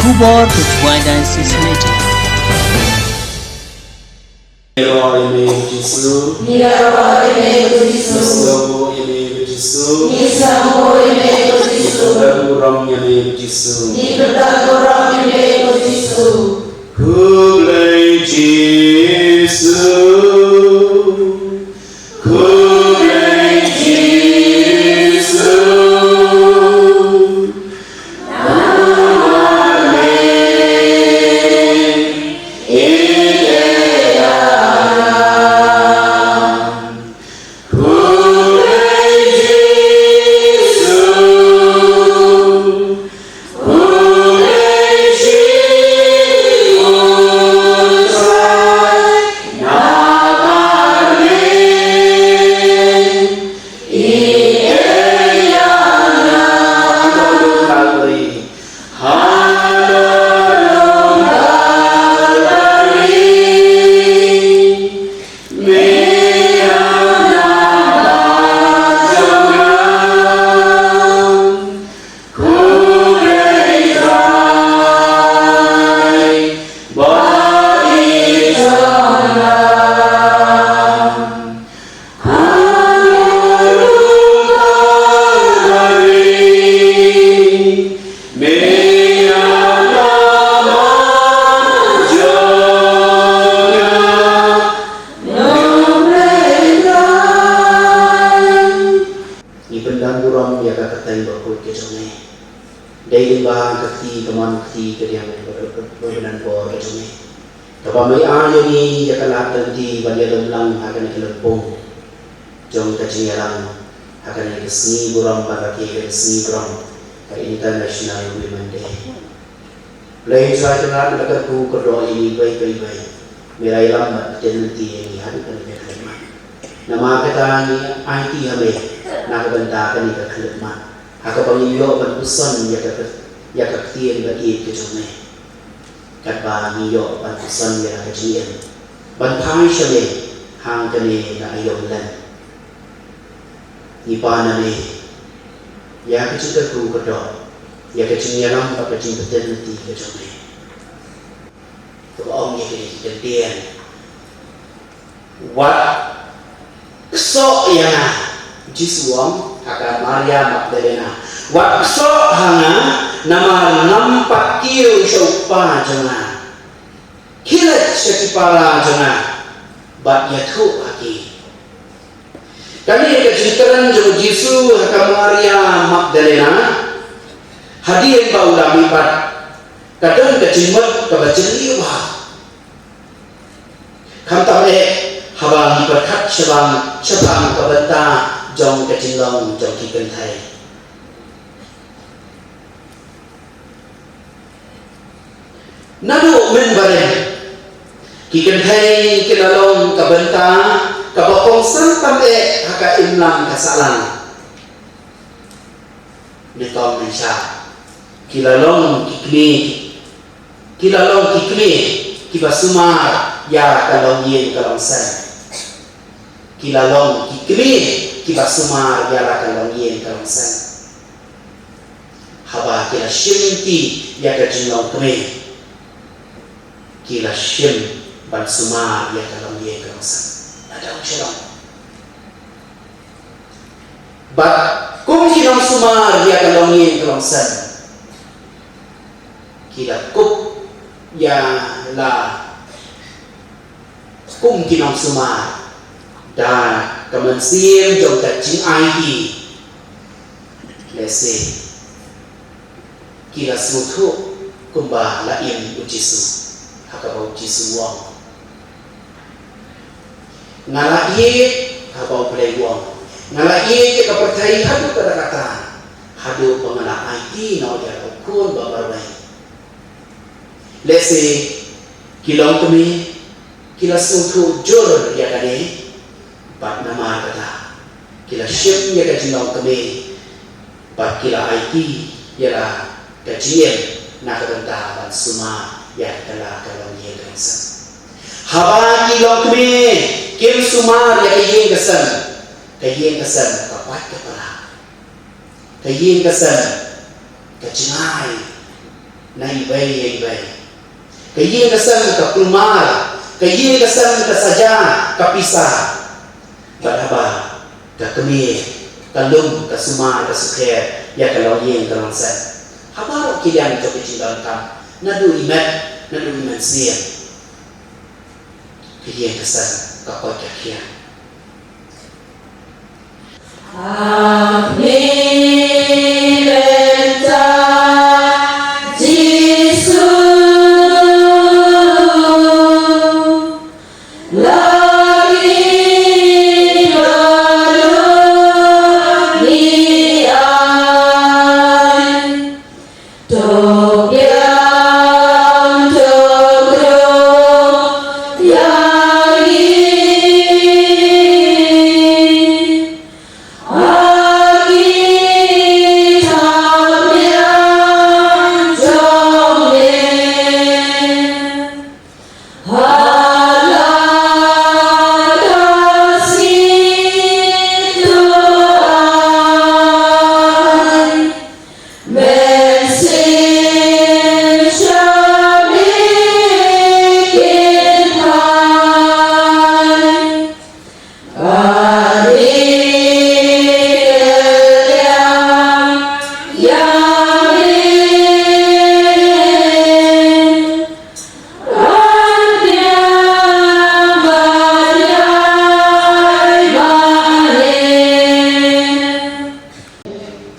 Kubor Ketua Dioceses Media. Daily bahan kaki teman kaki ke dia berbenan bor ke sini. Kapamai ayo ni jaka latan di balia lemlang akan kelempong. Jom kacing yalang akan kesni buram paraki kesni buram ke International Women Day. Lain saya kenal dekat ku kerja ini baik. Merai lambat tenenti ini hadap kan kelempong. Nama kita ni IT hame nak bentakan ni kelempong. Haka pangiyo ban uson ya kaktian ban iit ke jome kat ba niyo ban uson ya kaktian ban thai shame hang kane na ayon lan ni pa na ne ya kachika ku kado ya kaching yaram pa kaching beten ti ke jome to ong ye ke den wat so ya na jisuam haka Maria Magdalena wakso hanga nama nampak kiu syaupa jana kilat sekipara jana bat yathu aki kani kecitaran jo Yesu haka Maria Magdalena hadirin baula mipat kadang kecimat kabajeliwa kamtame habang hiperkat syabang kabanta jong kecilong jong kiken thai nado men bareng kiken thai kinalong kabenta kabakong santam haka imlang kasalan netong mensha kilalong kikni kibasumar ya kalong yen kalong san kilalong kikni kiba sumar yala kalong yen kalong san haba kila shimti ya kajinong kame kila shim ban sumar ya kalong yen kalong san ada shalom ba kung kinong sumar ya kalong yen kalong san kila kup ya la kung kinong sumar dan kemensian jom kacing IT lese kira semutu kumba lain ujisu hakabau jisu wang ngala iye habau play wang ngala iye ke kapercayai hadu kata-kata hadu pengala IT no dia ukun babarwai lese kilong kami kila semutu jor ya kane bat nama kata kila ship ya kajinong kami bat kila IT ya la kajien nak kata bat suma ya kala kalong ye kansan haba kilong kami kim suma ya kajien kasan kapat kepala kajien kasan kajingai Naibai. Kayin kasan ka plumar, kayin kasan ka saja kapisa. Badaba, kakami, kalum, kasuma, kasukher, ya kalau yin kalau sen. Habaro kilian to kecil kam, nadu iman sian. Kayin kasan kakot kakian. Amin.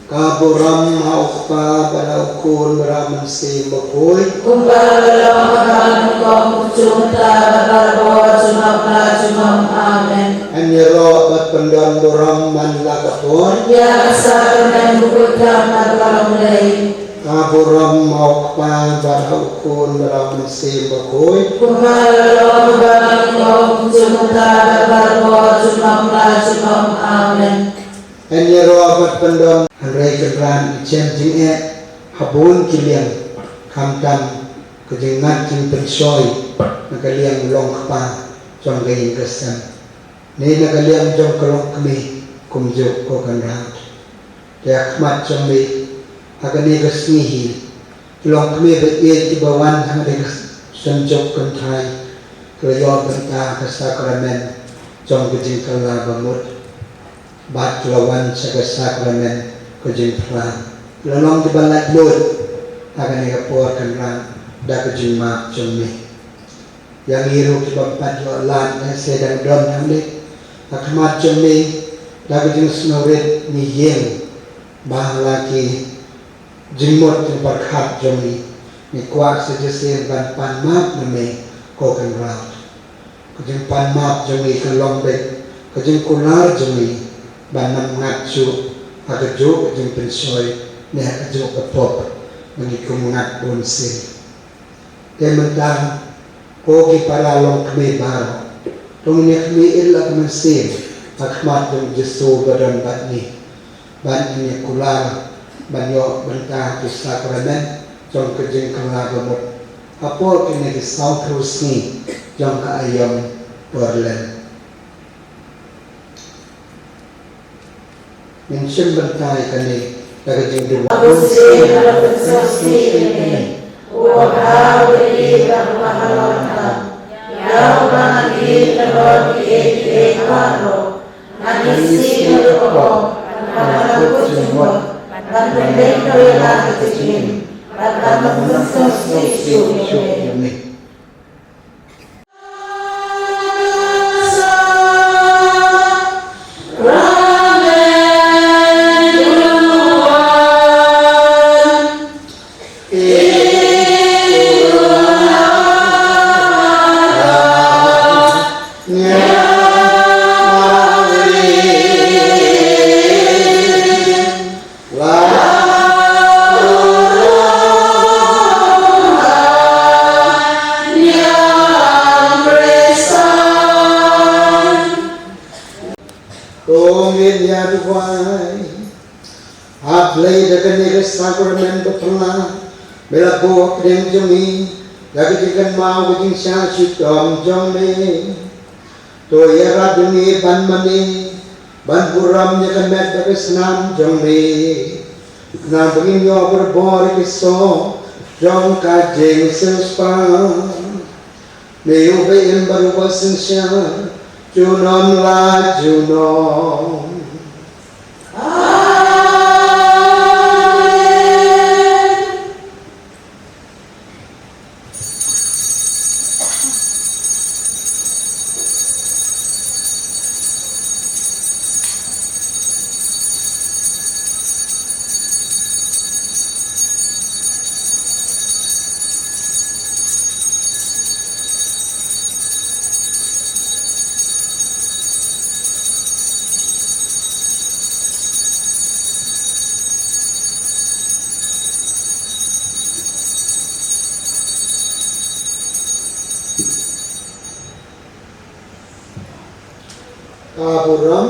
Kaburam haukpa balaukun beramansi mapui Anyero bat pendon buram man lakapun Kaburam haukpa balaukun beramansi mapui Anyero bat pendon Hari keberan icen jing'e habun kiliang kamtam kejengat jing pensoi nakaliang long kapa jong gayin kesan ni nakaliang jong kelong kemi kumjuk ko kanra ya khmat jong mi agani kesnihi long kemi be'ie tibawan hang de senjok kentai keyor benta kesakramen jong kejing kala bamut bat lawan sakramen kujing pelan, lalong di balat lud, akan ikapur kanran, dah kujing mak cumi. Yang iru di bampat lolan, yang sedang dom namlik, akan mak cumi, dah kujing snorit ni yeng, bah lagi jimut di berkat cumi, ni kuat sejasir ban pan mak nami ko kanran. Kujing pan mak cumi kelong bek, kujing kular cumi, ban nam ngatu. Akajuk jeng pensoi ni akajuk kapop mengikum ngat bonsin. Kementang kogi para long kami baru. Tungnya kami ilah mensin akmat jeng jesu badan bat ni. Ban ini kular banyo bentah kisah keramen jong kejeng kala gamut. Apa kini kisah terus ni jong ka ayam berlen. Mention bentai kani dari jengdu. Abusi kalau bersosi ini, wahai kita mahalonta, yang mandi teror di karo, nanti berkor, malah kujumur, dan mendengar lagi kecil, dan bersosi ini. Sakramen berpelan bela buak dan jemi lagi jikan mau jing syasut dom jome to ya raduni ban mani ban buram nya kan met bagi senam jome na begin yo berbor kiso trong cả jeng spa nếu về em baru pasang siya junon la junon Apuram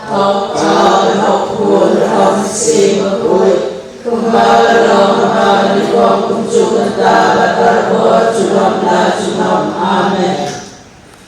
học trò học buồn học sinh mà vui không bao lâu mà đi qua cùng chúng ta và ta có chủ lòng là chủ lòng amen.